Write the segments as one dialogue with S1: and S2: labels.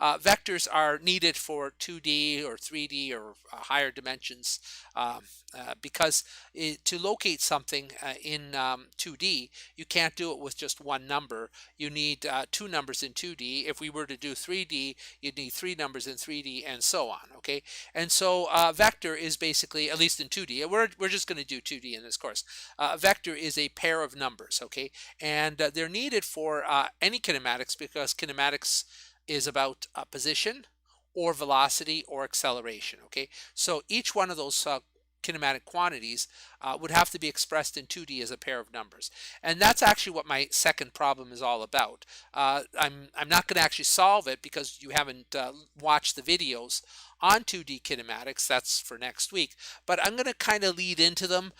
S1: vectors are needed for 2D or 3D or higher dimensions because to locate something in 2D, you can't do it with just one number. You need two numbers in 2D. If we were to do 3D, you'd need three numbers in 3D and so on, okay? And so vector is basically, at least in 2D, we're just going to do 2D in this course. Vector is a pair of numbers, okay? And they're needed for any kinematics because kinematics is about position or velocity or acceleration, okay? So each one of those kinematic quantities would have to be expressed in 2D as a pair of numbers. And that's actually what my second problem is all about. I'm not going to actually solve it because you haven't watched the videos on 2D kinematics. That's for next week. But I'm going to kind of lead into them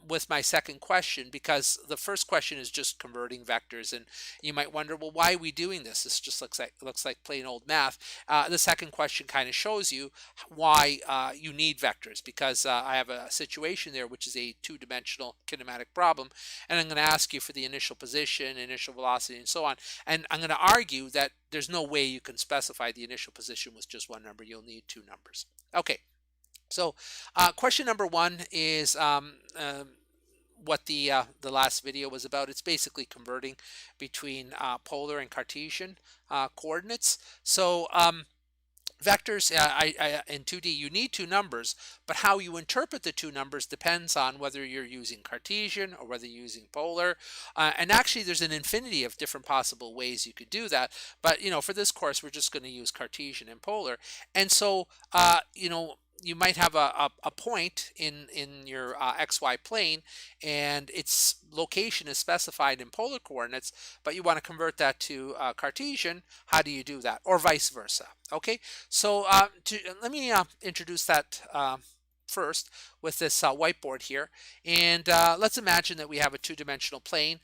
S1: with my second question, because the first question is just converting vectors, and you might wonder, well, why are we doing this? This just looks like plain old math. The second question kind of shows you why you need vectors, because I have a situation there which is a two-dimensional kinematic problem, and I'm going to ask you for the initial position, initial velocity, and so on. And I'm going to argue that there's no way you can specify the initial position with just one number. You'll need two numbers. Okay, so question number one is what the last video was about. It's basically converting between polar and Cartesian coordinates. So vectors in 2D, you need two numbers, but how you interpret the two numbers depends on whether you're using Cartesian or whether you're using polar. And actually, there's an infinity of different possible ways you could do that. But, for this course, we're just going to use Cartesian and polar. And so, you might have a point in your xy plane, and its location is specified in polar coordinates, but you want to convert that to Cartesian. How do you do that? Or vice versa. Okay, so let me introduce that first with this whiteboard here, and let's imagine that we have a two-dimensional plane.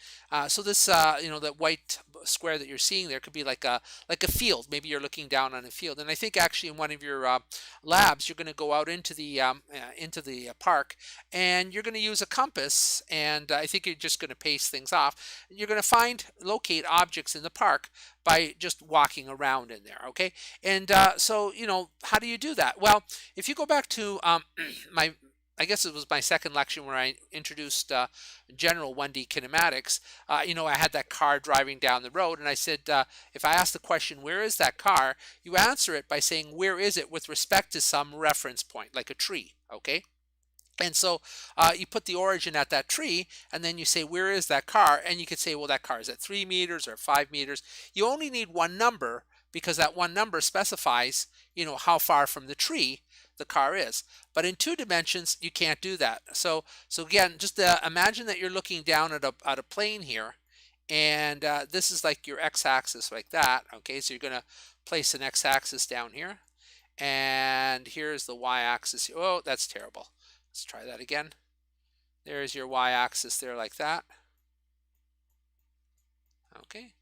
S1: So this, the white square that you're seeing there could be like a field. Maybe you're looking down on a field, and I think actually in one of your labs, you're going to go out into the park, and you're going to use a compass, and I think you're just going to pace things off. You're going to locate objects in the park by just walking around in there, okay? And so, how do you do that? Well, if you go back to I guess it was my second lecture where I introduced general 1D kinematics. I had that car driving down the road, and I said, if I ask the question, where is that car? You answer it by saying, where is it with respect to some reference point, like a tree, okay? And so you put the origin at that tree, and then you say, where is that car? And you could say, well, that car is at 3 meters or 5 meters. You only need one number, because that one number specifies, how far from the tree the car is. But in 2 dimensions, you can't do that. So again, just imagine that you're looking down at a plane here, and this is like your x-axis like that. Okay, so you're going to place an x-axis down here, and here's the y-axis. Oh, that's terrible. Let's try that again. There's your y-axis there like that. Okay,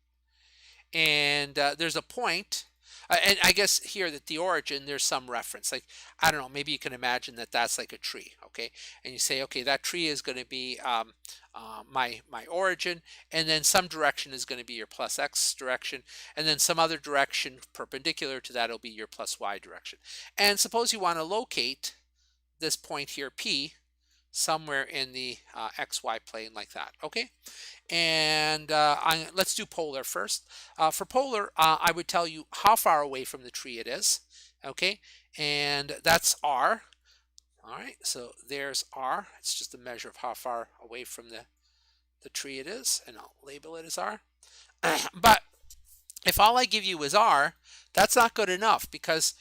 S1: and there's a point. And I guess here that the origin, there's some reference. Like, I don't know, maybe you can imagine that that's like a tree, okay? And you say, okay, that tree is going to be my origin, and then some direction is going to be your plus x direction, and then some other direction perpendicular to that will be your plus y direction. And suppose you want to locate this point here, P, somewhere in the xy plane like that, okay? And let's do polar first. For polar, I would tell you how far away from the tree it is, okay? And that's r. All right, so there's r. It's just a measure of how far away from the tree it is, and I'll label it as r. But if all I give you is r, that's not good enough, because,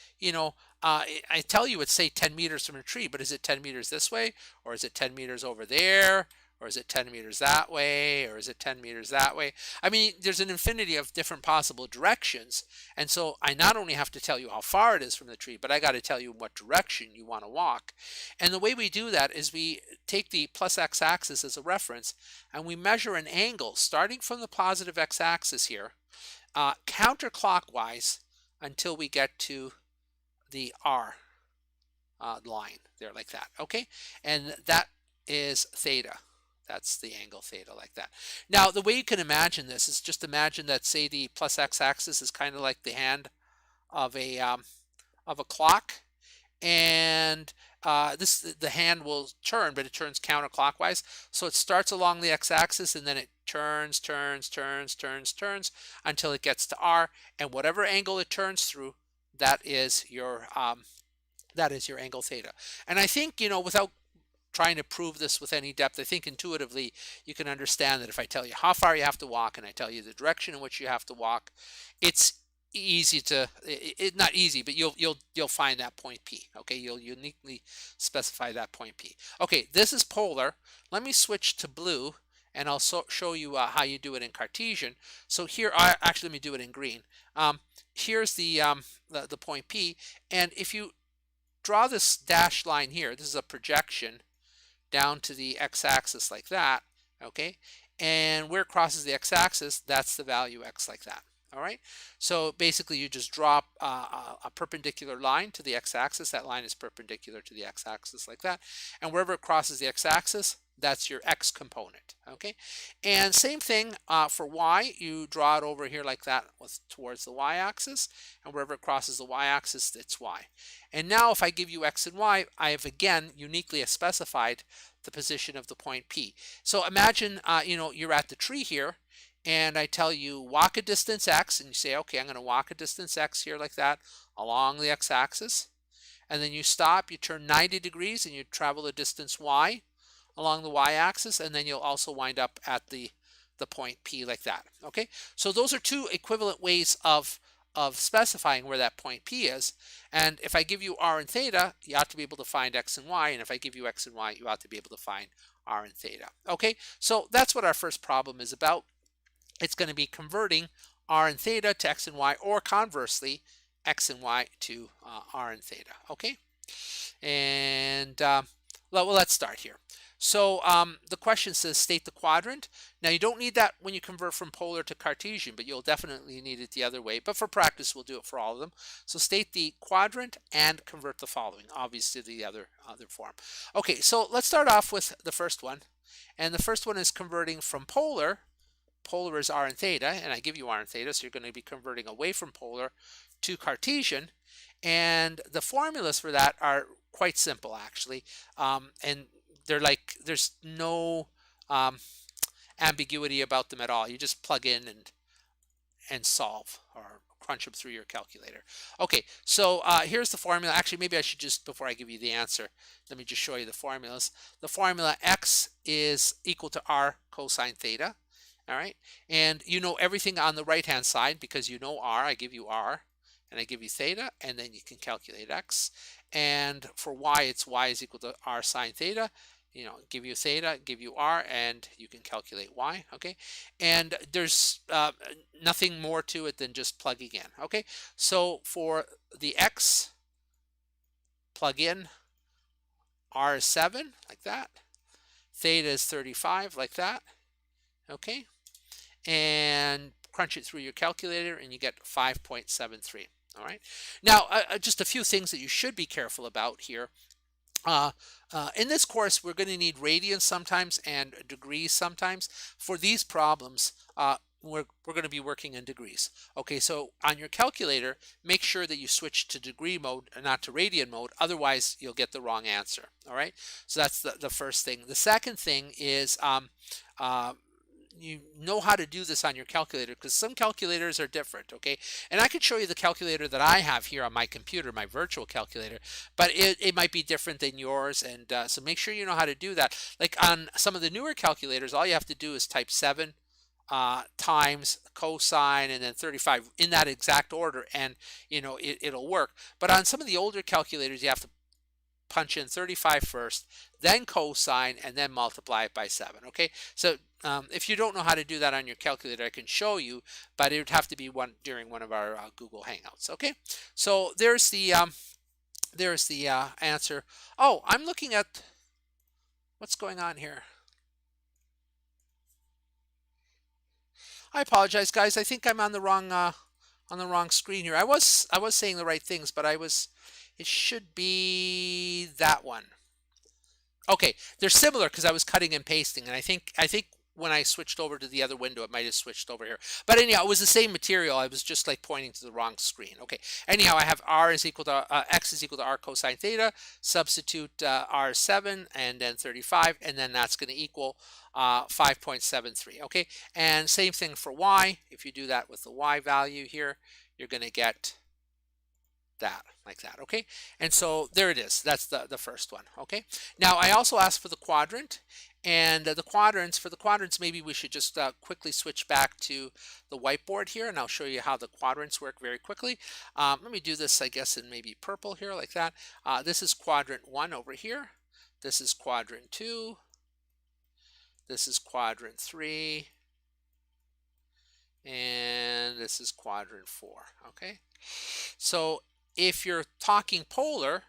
S1: I tell you it's, say, 10 meters from a tree, but is it 10 meters this way, or is it 10 meters over there, or is it 10 meters that way, or is it 10 meters that way? I mean, there's an infinity of different possible directions, and so I not only have to tell you how far it is from the tree, but I got to tell you what direction you want to walk. And the way we do that is we take the plus x-axis as a reference, and we measure an angle starting from the positive x-axis here, counterclockwise, until we get to the R line there like that, okay? And that is theta. That's the angle theta like that. Now, the way you can imagine this is just imagine that, say, the plus x-axis is kind of like the hand of a clock, and the hand will turn, but it turns counterclockwise. So it starts along the x-axis and then it turns until it gets to r, and whatever angle it turns through, that is your angle theta. And I think, without trying to prove this with any depth, I think intuitively you can understand that if I tell you how far you have to walk and I tell you the direction in which you have to walk, it's easy to not easy, but you'll find that point P. Okay, you'll uniquely specify that point P. Okay, this is polar. Let me switch to blue and I'll show you how you do it in Cartesian. So here, actually let me do it in green. Here's the point P, and if you draw this dashed line here, this is a projection down to the x-axis like that, okay? And where it crosses the x-axis, that's the value x like that. All right, so basically you just drop a perpendicular line to the x-axis. That line is perpendicular to the x-axis like that, and wherever it crosses the x-axis, that's your x component. Okay, and same thing for y. You draw it over here like that towards the y-axis, and wherever it crosses the y-axis, it's y. And now if I give you x and y, I have again uniquely specified the position of the point P. So imagine you're at the tree here, and I tell you walk a distance x, and you say, okay, I'm going to walk a distance x here like that along the x-axis, and then you stop, you turn 90 degrees, and you travel a distance y along the y-axis, and then you'll also wind up at the point P like that. Okay, so those are two equivalent ways of specifying where that point P is. And if I give you r and theta, you ought to be able to find x and y, and if I give you x and y, you ought to be able to find r and theta. Okay, so that's what our first problem is about. It's going to be converting r and theta to x and y, or conversely, x and y to r and theta. Okay, and well, let's start here. So the question says state the quadrant. Now you don't need that when you convert from polar to Cartesian, but you'll definitely need it the other way. But for practice, we'll do it for all of them. So state the quadrant and convert the following, obviously the other form. Okay, so let's start off with the first one. And the first one is converting from polar. Polar is r and theta, and I give you r and theta, so you're going to be converting away from polar to Cartesian. And the formulas for that are quite simple, actually. And they're like, there's no ambiguity about them at all. You just plug in and solve, or crunch them through your calculator. Okay, so here's the formula. Actually, maybe I should just, before I give you the answer, let me just show you the formulas. The formula x is equal to r cosine theta. All right, and you know everything on the right hand side because you know r. I give you r and I give you theta, and then you can calculate x. And for y, it's y is equal to r sine theta. Give you theta, give you r, and you can calculate y. Okay, and there's nothing more to it than just plugging in. Okay, so for the x, plug in r is 7 like that, theta is 35 like that. Okay, and crunch it through your calculator and you get 5.73. All right, now just a few things that you should be careful about here. In this course, we're going to need radians sometimes and degrees sometimes. For these problems, we're going to be working in degrees. Okay, so on your calculator, make sure that you switch to degree mode and not to radian mode. Otherwise, you'll get the wrong answer. All right, so that's the first thing. The second thing is you know how to do this on your calculator, because some calculators are different. Okay, and I could show you the calculator that I have here on my computer, my virtual calculator, but it might be different than yours, and so make sure you know how to do that. Like on some of the newer calculators, all you have to do is type 7 times cosine and then 35 in that exact order, and it'll work. But on some of the older calculators, you have to punch in 35 first, then cosine, and then multiply it by 7. Okay, so if you don't know how to do that on your calculator, I can show you, but it would have to be during one of our Google Hangouts. Okay, so there's the answer. Oh, I'm looking at what's going on here. I apologize, guys. I think I'm on the wrong screen here. I was saying the right things, but it should be that one. Okay, they're similar because I was cutting and pasting, and I think when I switched over to the other window, it might have switched over here. But anyhow, it was the same material. I was just like pointing to the wrong screen. Okay. Anyhow, I have r is equal to x is equal to r cosine theta. Substitute r is 7 and then 35, and then that's going to equal 5.73. Okay. And same thing for y. If you do that with the y value here, you're going to get that like that. Okay, and so there it is. That's the first one. Okay, now I also asked for the quadrant, and the quadrants, maybe we should just quickly switch back to the whiteboard here, and I'll show you how the quadrants work very quickly. Let me do this, I guess, in maybe purple here like that. This is quadrant 1 over here. This is quadrant 2. This is quadrant 3. And this is quadrant 4. Okay, so if you're talking polar,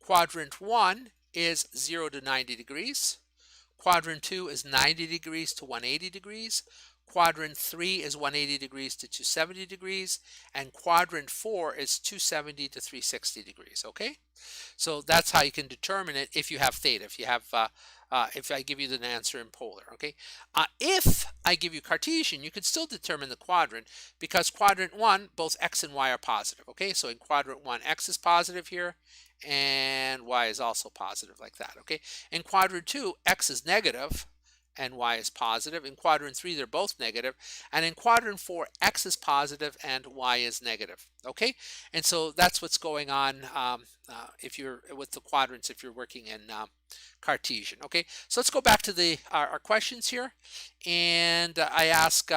S1: quadrant 1 is 0 to 90 degrees. Quadrant 2 is 90 degrees to 180 degrees. Quadrant 3 is 180 degrees to 270 degrees. And quadrant 4 is 270 to 360 degrees. Okay, so that's how you can determine it if you have theta. If I give you the answer in polar, okay? If I give you Cartesian, you could still determine the quadrant because quadrant 1, both x and y are positive, okay? So in quadrant 1, x is positive here and y is also positive like that, okay? In quadrant 2, x is negative and y is positive. In quadrant 3, they're both negative. And in quadrant 4, x is positive and y is negative, okay? And so that's what's going on if you're with the quadrants, if you're working in Cartesian. Okay, so let's go back to our questions here, and I ask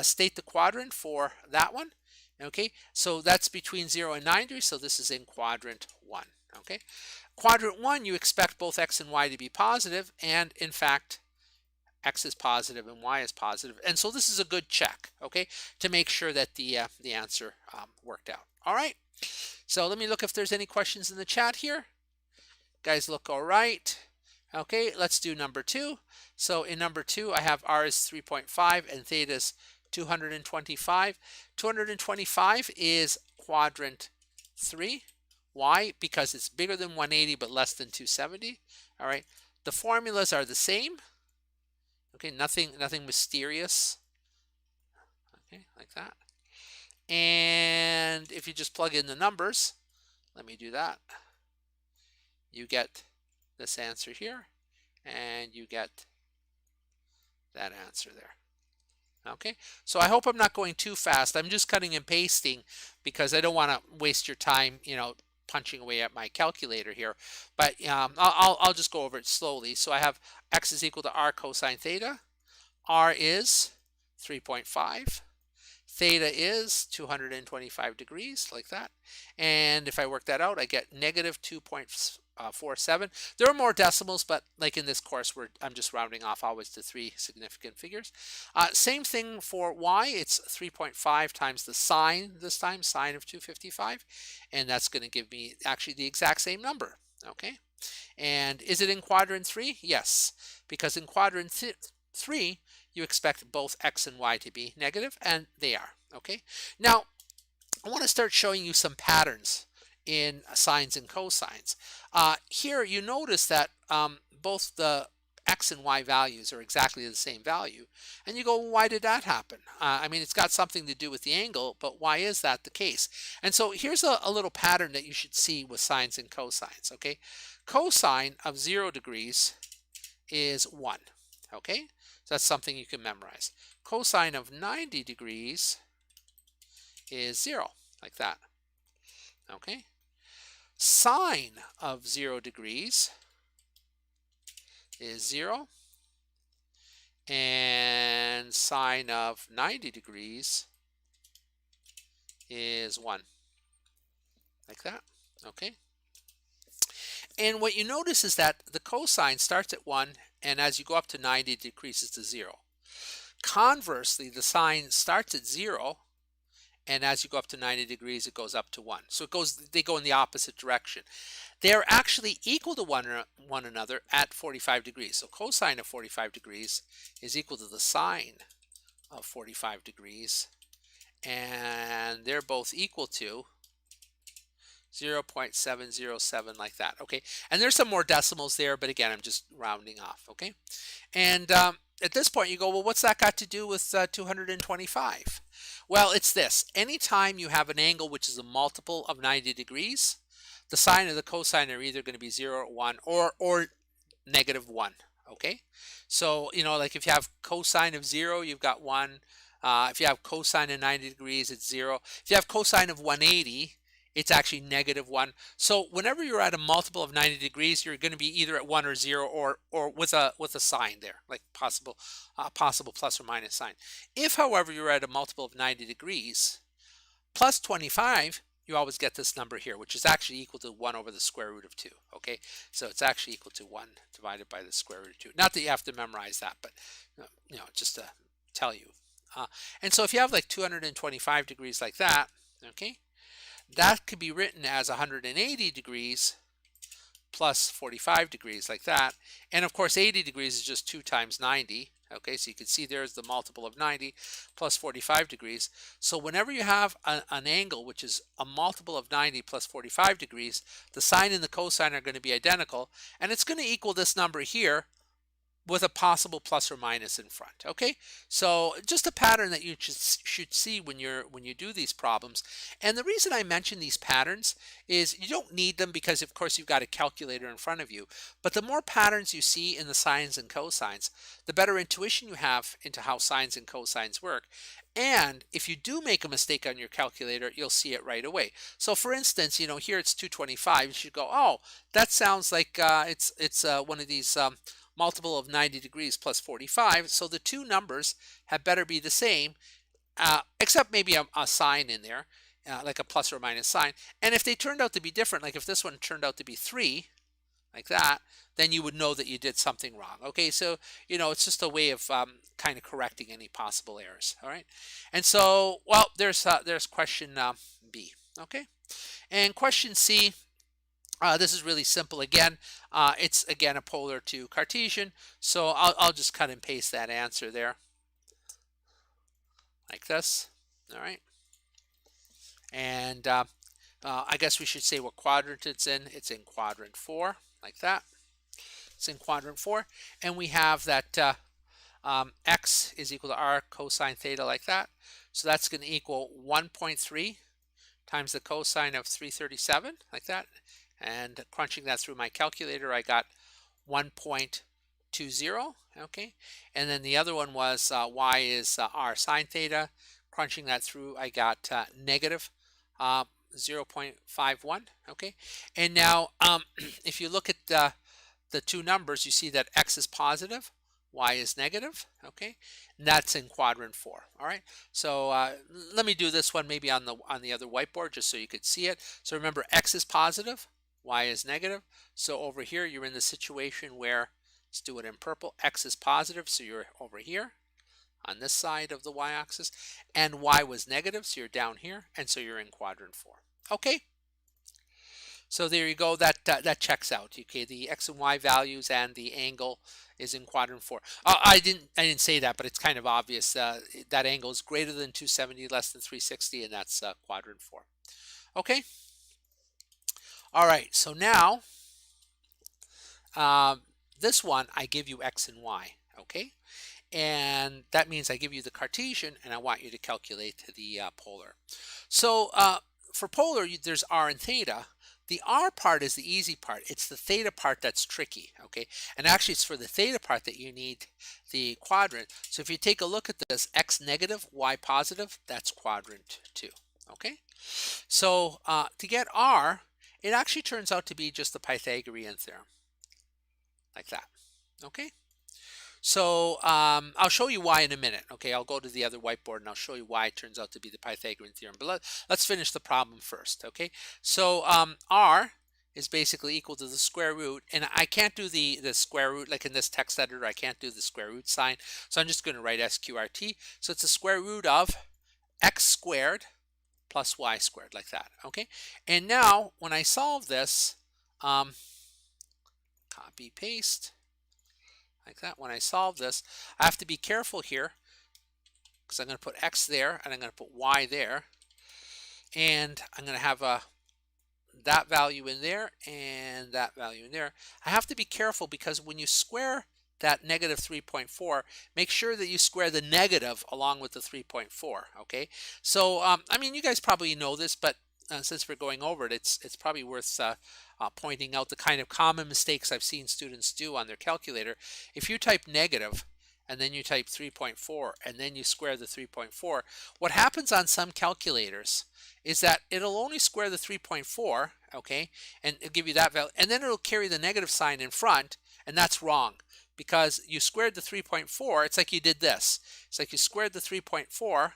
S1: state the quadrant for that one. Okay, so that's between 0 and 90, so this is in quadrant 1. Okay, quadrant 1, you expect both x and y to be positive, and in fact x is positive and y is positive, and so this is a good check, okay, to make sure that the answer worked out. All right, so let me look if there's any questions in the chat here. Guys look all right. Okay, let's do number 2. So in number 2, I have r is 3.5 and theta is 225. 225 is quadrant 3. Why? Because it's bigger than 180 but less than 270. All right. The formulas are the same. Okay, nothing mysterious. Okay, like that. And if you just plug in the numbers, let me do that. You get this answer here, and you get that answer there. Okay, so I hope I'm not going too fast. I'm just cutting and pasting because I don't want to waste your time, punching away at my calculator here. But I'll just go over it slowly. So I have x is equal to r cosine theta. R is 3.5. Theta is 225 degrees, like that. And if I work that out, I get negative 2.47. There are more decimals, but like in this course, I'm just rounding off always to 3 significant figures. Same thing for y. It's 3.5 times the sine this time, sine of 255. And that's going to give me actually the exact same number. Okay. And is it in quadrant 3? Yes, because in quadrant 3, you expect both x and y to be negative, and they are. Okay. Now, I want to start showing you some patterns in sines and cosines. Here, you notice that both the x and y values are exactly the same value. And you go, well, why did that happen? I mean, it's got something to do with the angle, but why is that the case? And so here's a little pattern that you should see with sines and cosines. Okay. Cosine of 0 degrees is 1. Okay. So that's something you can memorize. Cosine of 90 degrees is 0, like that. Okay. Sine of 0 degrees is 0. And sine of 90 degrees is 1, like that. Okay. And what you notice is that the cosine starts at 1, and as you go up to 90, it decreases to 0. Conversely, the sine starts at 0, and as you go up to 90 degrees, it goes up to 1. So they go in the opposite direction. They're actually equal to one another at 45 degrees. So cosine of 45 degrees is equal to the sine of 45 degrees, and they're both equal to 0.707, like that. Okay, and there's some more decimals there, but again, I'm just rounding off. Okay, and at this point you go, well, what's that got to do with 225? Well, it's this. Anytime you have an angle which is a multiple of 90 degrees, the sine and the cosine are either going to be 0, 1, or negative 1. Okay, so like if you have cosine of 0, you've got 1. If you have cosine of 90 degrees, it's 0. If you have cosine of 180, it's actually negative 1. So whenever you're at a multiple of 90 degrees, you're going to be either at 1 or 0, or with a sign there, like possible plus or minus sign. If, however, you're at a multiple of 90 degrees, plus 25, you always get this number here, which is actually equal to 1 over the square root of 2. Okay, so it's actually equal to 1 divided by the square root of 2. Not that you have to memorize that, but just to tell you. And so if you have like 225 degrees like that, okay, that could be written as 180 degrees plus 45 degrees like that. And of course 80 degrees is just 2 times 90. Okay, so you can see there's the multiple of 90 plus 45 degrees. So whenever you have an angle which is a multiple of 90 plus 45 degrees, the sine and the cosine are going to be identical, and it's going to equal this number here with a possible plus or minus in front. Okay, so just a pattern that you should see when you do these problems. And the reason I mention these patterns is you don't need them because of course you've got a calculator in front of you, but the more patterns you see in the sines and cosines, the better intuition you have into how sines and cosines work. And if you do make a mistake on your calculator, you'll see it right away. So for instance, here it's 225. You should go, oh, that sounds like it's one of these multiple of 90 degrees plus 45. So the two numbers had better be the same, except maybe a sign in there, like a plus or minus sign. And if they turned out to be different, like if this one turned out to be 3, like that, then you would know that you did something wrong. Okay, so it's just a way of kind of correcting any possible errors. All right, and so there's question B. Okay, and question C. This is really simple. Again, it's again a polar to Cartesian, so I'll just cut and paste that answer there, like this. All right, and I guess we should say what quadrant it's in. It's in quadrant 4, like that. It's in quadrant 4, and we have that x is equal to r cosine theta, like that. So that's going to equal 1.3 times the cosine of 337, like that. And crunching that through my calculator, I got 1.20. Okay, and then the other one was y is r sine theta. Crunching that through, I got negative 0.51. Okay, and now if you look at the two numbers, you see that x is positive, y is negative. Okay, and that's in quadrant 4. All right, so let me do this one maybe on the other whiteboard just so you could see it. So remember, x is positive, y is negative. So over here you're in the situation where, let's do it in purple, x is positive, so you're over here on this side of the y-axis, and y was negative, so you're down here, and so you're in quadrant 4. Okay, so there you go. That checks out. Okay, the x and y values and the angle is in quadrant 4. I didn't say that, but it's kind of obvious. That angle is greater than 270, less than 360, and that's quadrant 4. Okay. All right. So now this one I give you x and y. Okay, and that means I give you the Cartesian, and I want you to calculate the polar. So for polar, there's r and theta. The r part is the easy part. It's the theta part that's tricky, okay? And actually, it's for the theta part that you need the quadrant. So if you take a look at this, x negative, y positive, that's quadrant 2, okay? So to get r, it actually turns out to be just the Pythagorean theorem, like that, okay? So I'll show you why in a minute. Okay, I'll go to the other whiteboard and I'll show you why it turns out to be the Pythagorean theorem. But let's finish the problem first. Okay, so r is basically equal to the square root, and I can't do the square root like in this text editor. I can't do the square root sign, so I'm just going to write sqrt. So it's the square root of x squared plus y squared, like that. Okay, and now when I solve this, copy paste. Like that. When I solve this, I have to be careful here because I'm going to put x there and I'm going to put y there, and I'm going to have that value in there and that value in there. I have to be careful because when you square that negative 3.4, make sure that you square the negative along with the 3.4, okay? So, I mean, you guys probably know this, but since we're going over it, it's probably worth pointing out the kind of common mistakes I've seen students do on their calculator. If you type negative, and then you type 3.4, and then you square the 3.4, what happens on some calculators is that it'll only square the 3.4, okay, and it'll give you that value, and then it'll carry the negative sign in front, and that's wrong because you squared the 3.4. It's like you did this. It's like you squared the 3.4,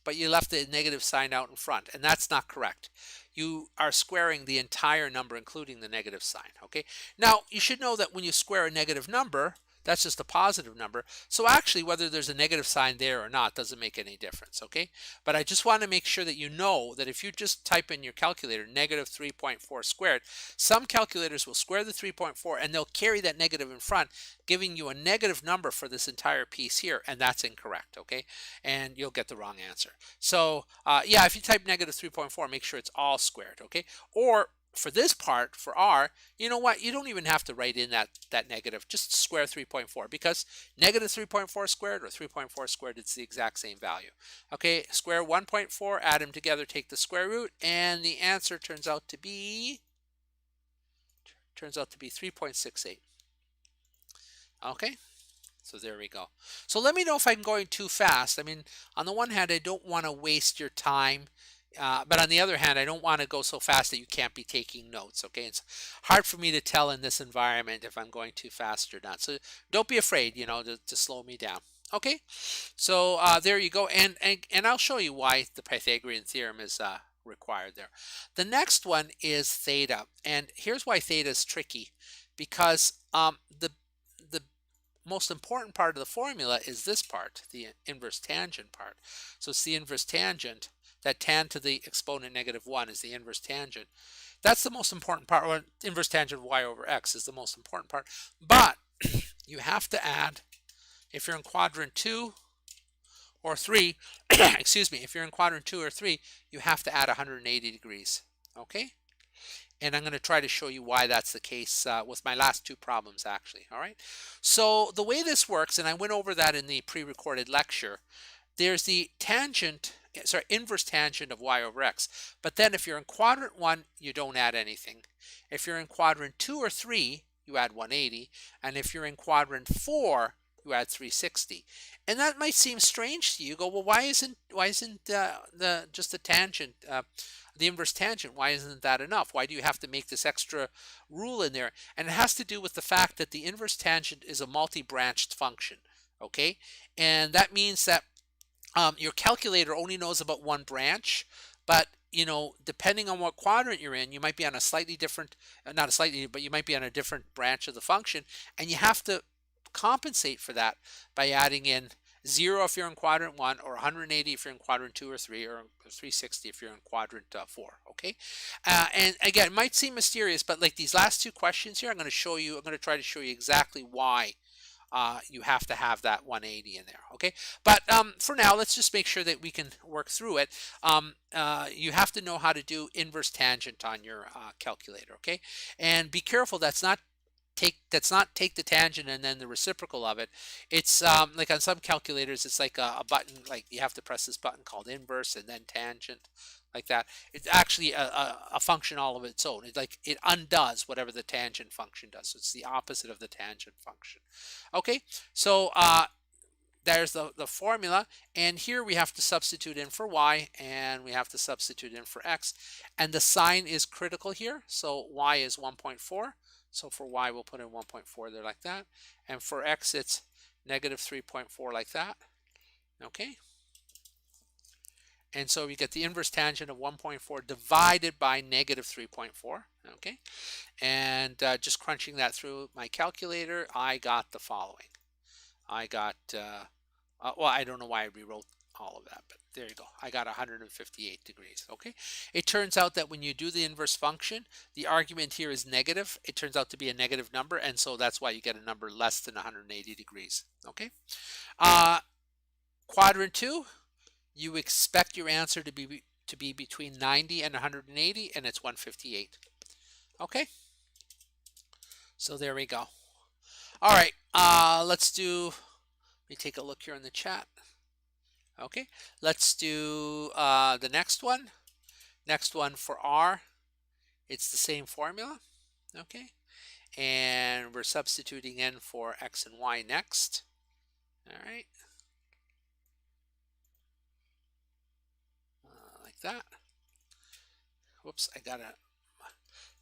S1: but you left the negative sign out in front, and that's not correct. You are squaring the entire number, including the negative sign, okay? Now, you should know that when you square a negative number, that's just a positive number. So actually, whether there's a negative sign there or not doesn't make any difference, okay? But I just want to make sure that you know that if you just type in your calculator negative 3.4 squared, some calculators will square the 3.4 and they'll carry that negative in front, giving you a negative number for this entire piece here, and that's incorrect, okay? And you'll get the wrong answer. So yeah, if you type negative 3.4, make sure it's all squared, okay? Or for this part, for r, you know what? You don't even have to write in that negative. Just square 3.4 because negative 3.4 squared or 3.4 squared, it's the exact same value. Okay, square 1.4, add them together, take the square root, and the answer turns out to be 3.68. Okay, so there we go. So let me know if I'm going too fast. I mean, on the one hand, I don't want to waste your time. But on the other hand, I don't want to go so fast that you can't be taking notes, okay? It's hard for me to tell in this environment if I'm going too fast or not. So don't be afraid, you know, to slow me down. Okay, so there you go. And I'll show you why the Pythagorean theorem is required there. The next one is theta. And here's why theta is tricky. Because the most important part of the formula is this part, the inverse tangent part. So it's the inverse tangent. That tan to the exponent negative 1 is the inverse tangent. That's the most important part, or inverse tangent of y over x is the most important part. But you have to add, if you're in quadrant 2 or 3, excuse me, if you're in quadrant 2 or 3, you have to add 180 degrees, okay? And I'm going to try to show you why that's the case with my last two problems, actually, all right? So the way this works, and I went over that in the pre-recorded lecture, there's the inverse tangent of y over x. But then if you're in quadrant 1, you don't add anything. If you're in quadrant 2 or 3, you add 180. And if you're in quadrant 4, you add 360. And that might seem strange to you. You go, well, why isn't just the tangent, the inverse tangent, why isn't that enough? Why do you have to make this extra rule in there? And it has to do with the fact that the inverse tangent is a multi-branched function, okay? And that means that your calculator only knows about one branch, but you know, depending on what quadrant you're in, you might be on a slightly different, not a slightly, but you might be on a different branch of the function, and you have to compensate for that by adding in 0 if you're in quadrant 1, or 180 if you're in quadrant 2 or 3, or 360 if you're in quadrant 4, okay? And again, it might seem mysterious, but like these last two questions here, I'm going to try to show you exactly why you have to have that 180 in there, okay? But for now, let's just make sure that we can work through it. You have to know how to do inverse tangent on your calculator, okay? And be careful, that's not take the tangent and then the reciprocal of it. It's like on some calculators, it's like a button, like you have to press this button called inverse and then tangent, like that. It's actually a function all of its own. It undoes whatever the tangent function does. So it's the opposite of the tangent function. Okay, so there's the formula, and here we have to substitute in for y, and we have to substitute in for x, and the sign is critical here. So y is 1.4. So for y, we'll put in 1.4 there like that, and for x, it's negative 3.4 like that. Okay. And so we get the inverse tangent of 1.4 divided by negative 3.4, okay? And just crunching that through my calculator, I got the following. I got, well, I don't know why I rewrote all of that, but there you go. I got 158 degrees, okay? It turns out that when you do the inverse function, the argument here is negative. It turns out to be a negative number, and so that's why you get a number less than 180 degrees, okay? Quadrant 2. You expect your answer to be between 90 and 180, and it's 158. Okay, so there we go. All right, let me take a look here in the chat. Okay, let's do the next one. Next one for r, it's the same formula. Okay, and we're substituting in for x and y next. All right, like that. Whoops, I got a.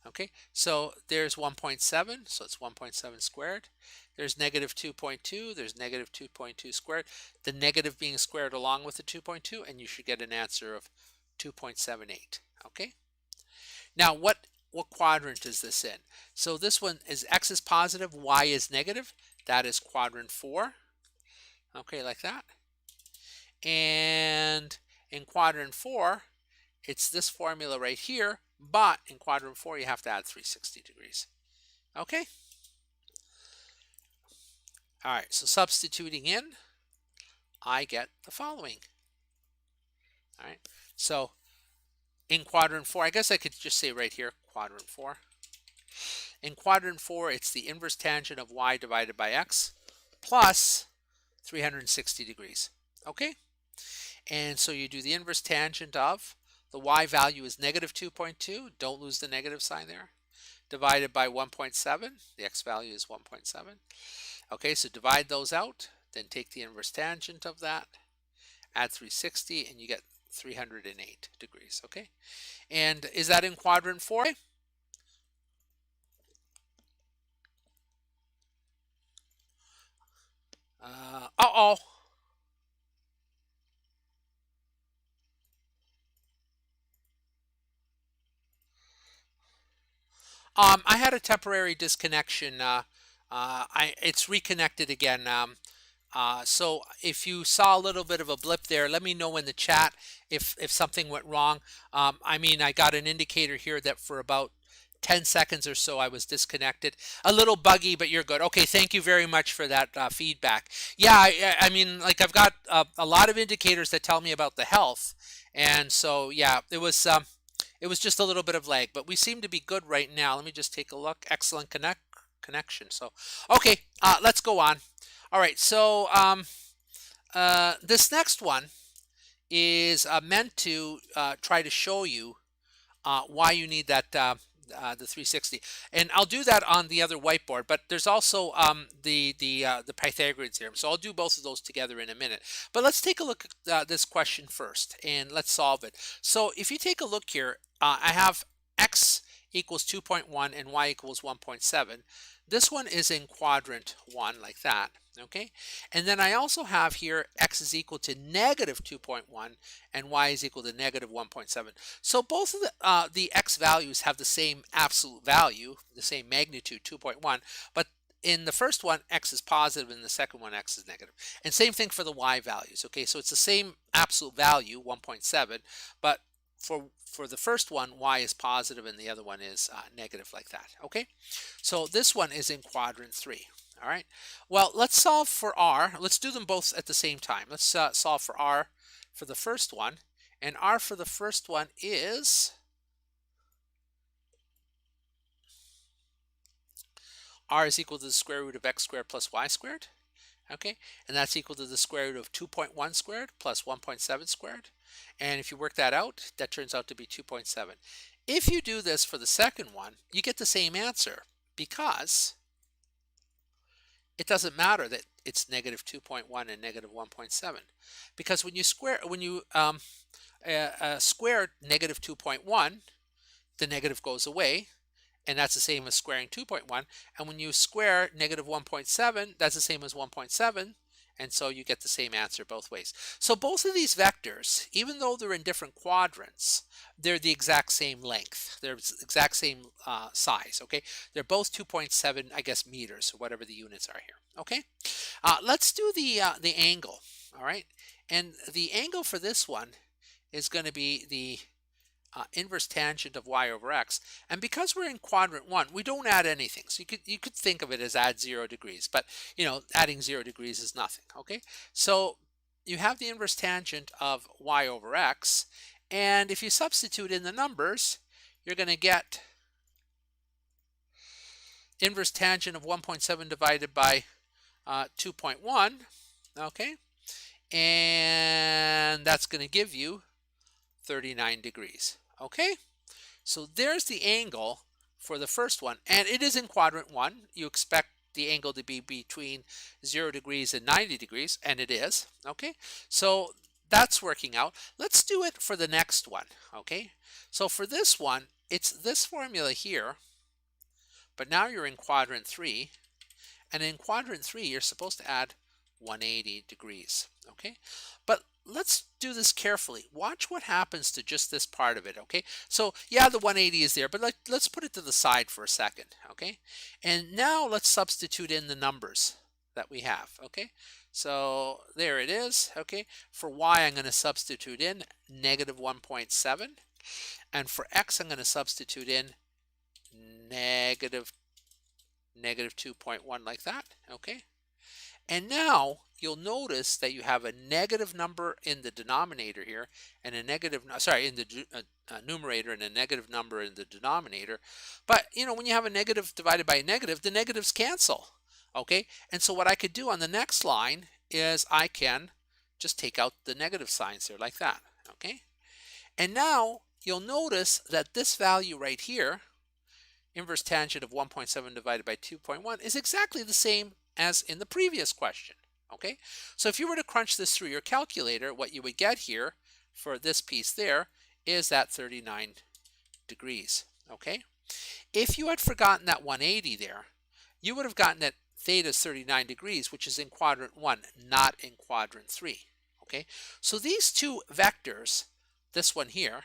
S1: Okay, so there's 1.7, so it's 1.7 squared. There's negative 2.2, there's negative 2.2 squared. The negative being squared along with the 2.2, and you should get an answer of 2.78. Okay, now what quadrant is this in? So this one is x is positive, y is negative. That is quadrant 4. Okay, like that. And in quadrant 4, it's this formula right here, but in quadrant 4 you have to add 360 degrees. Okay? All right, so substituting in, I get the following. All right, so in quadrant 4, I guess I could just say right here, quadrant 4. In quadrant 4, it's the inverse tangent of y divided by x plus 360 degrees. Okay? And so you do the inverse tangent of, the y value is negative 2.2, don't lose the negative sign there, divided by 1.7, the x value is 1.7. Okay, so divide those out, then take the inverse tangent of that, add 360, and you get 308 degrees. Okay, and is that in quadrant 4? Uh-oh. I had a temporary disconnection. It's reconnected again. So if you saw a little bit of a blip there, let me know in the chat if something went wrong. I mean, I got an indicator here that for about 10 seconds or so I was disconnected. A little buggy, but you're good. Okay, thank you very much for that feedback. Yeah, I mean, like I've got a lot of indicators that tell me about the health, and so yeah, it was just a little bit of lag, but we seem to be good right now. Let me just take a look. Excellent connection. So, okay, let's go on. All right, so this next one is meant to try to show you why you need that the 360, and I'll do that on the other whiteboard. But there's also the Pythagorean theorem, so I'll do both of those together in a minute. But let's take a look at this question first, and let's solve it. So if you take a look here, I have x equals 2.1 and y equals 1.7. This one is in quadrant 1 like that. Okay, and then I also have here x is equal to negative 2.1 and y is equal to negative 1.7. So both of the x values have the same absolute value, the same magnitude, 2.1, but in the first one, x is positive, and in the second one, x is negative. And same thing for the y values. Okay, so it's the same absolute value, 1.7, but for the first one, y is positive, and the other one is negative like that. Okay, so this one is in quadrant 3. All right, well, let's solve for r. Let's do them both at the same time. Let's solve for r for the first one, and r for the first one is r is equal to the square root of x squared plus y squared. Okay, and that's equal to the square root of 2.1 squared plus 1.7 squared. And if you work that out, that turns out to be 2.7. If you do this for the second one, you get the same answer, because it doesn't matter that it's negative 2.1 and negative 1.7, because when you square negative 2.1, the negative goes away, and that's the same as squaring 2.1. And when you square negative 1.7, that's the same as 1.7, and so you get the same answer both ways. So both of these vectors, even though they're in different quadrants, they're the exact same length. They're the exact same size, okay? They're both 2.7, I guess, meters, or whatever the units are here, okay? Let's do the angle, all right? And the angle for this one is going to be the inverse tangent of y over x. And because we're in quadrant 1, we don't add anything. So you could think of it as add 0 degrees, but you know, adding 0 degrees is nothing. Okay, so you have the inverse tangent of y over x, and if you substitute in the numbers, you're going to get inverse tangent of 1.7 divided by 2.1, okay? And that's going to give you 39 degrees, okay? So there's the angle for the first one, and it is in quadrant 1. You expect the angle to be between 0 degrees and 90 degrees, and it is, okay? So that's working out. Let's do it for the next one, okay? So for this one, it's this formula here, but now you're in quadrant 3, and in quadrant 3, you're supposed to add 180 degrees, okay? But let's do this carefully. Watch what happens to just this part of it, okay? So yeah, the 180 is there, but let's put it to the side for a second, okay? And now let's substitute in the numbers that we have, okay? So there it is, okay? For y, I'm going to substitute in negative 1.7, and for x, I'm going to substitute in negative 2.1 like that, okay? And now you'll notice that you have a negative number in the denominator here and a negative, sorry, in the numerator and a negative number in the denominator. But, you know, when you have a negative divided by a negative, the negatives cancel, okay? And so what I could do on the next line is I can just take out the negative signs there like that, okay? And now you'll notice that this value right here, inverse tangent of 1.7 divided by 2.1, is exactly the same as in the previous question, okay? So if you were to crunch this through your calculator, what you would get here for this piece there is that 39 degrees, okay? If you had forgotten that 180 there, you would have gotten that theta is 39 degrees, which is in quadrant 1, not in quadrant 3, okay? So these two vectors, this one here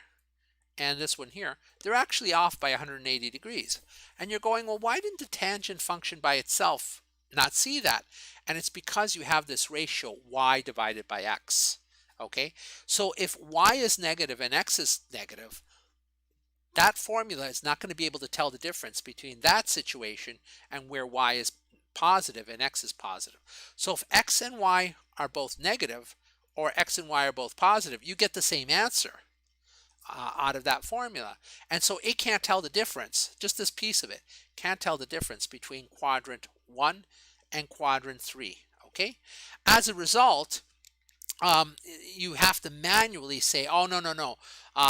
S1: and this one here, they're actually off by 180 degrees. And you're going, well, why didn't the tangent function by itself not see that? And it's because you have this ratio y divided by x, okay? So if y is negative and x is negative, that formula is not going to be able to tell the difference between that situation and where y is positive and x is positive. So if x and y are both negative or x and y are both positive, you get the same answer out of that formula. And so it can't tell the difference, just this piece of it can't tell the difference between quadrant 1 and quadrant 3, okay? As a result, you have to manually say, oh, no.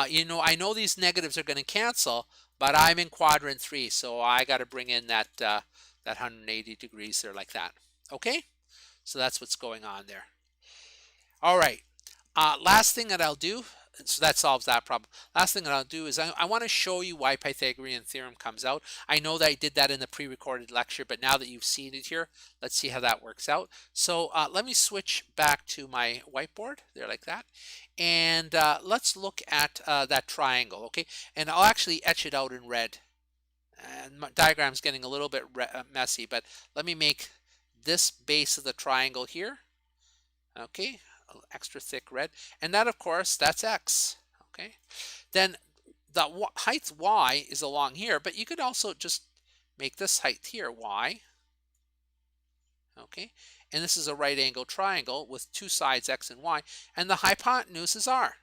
S1: You know, I know these negatives are going to cancel, but I'm in quadrant 3, so I got to bring in that 180 degrees there like that, okay? So that's what's going on there. All right, last thing that I'll do, so that solves that problem. Last thing that I'll do is I want to show you why Pythagorean theorem comes out. I know that I did that in the pre-recorded lecture, but now that you've seen it here, let's see how that works out. So let me switch back to my whiteboard there like that. And let's look at that triangle, okay? And I'll actually etch it out in red. And my diagram's getting a little bit messy, but let me make this base of the triangle here, okay? Extra thick red, and that, of course, that's x, okay? Then the height y is along here, but you could also just make this height here y, okay? And this is a right angle triangle with two sides x and y, and the hypotenuse is r,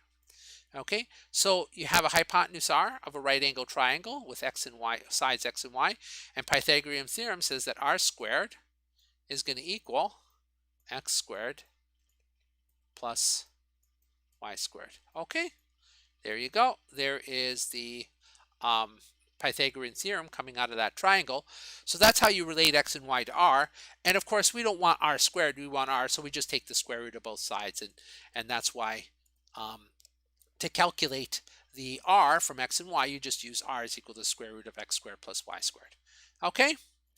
S1: okay? So you have a hypotenuse r of a right angle triangle with x and y, sides x and y, and Pythagorean theorem says that r squared is going to equal x squared plus y squared. Okay, there you go. There is the Pythagorean theorem coming out of that triangle. So that's how you relate x and y to r. And of course, we don't want r squared, we want r, so we just take the square root of both sides. And that's why to calculate the r from x and y, you just use r is equal to the square root of x squared plus y squared. Okay?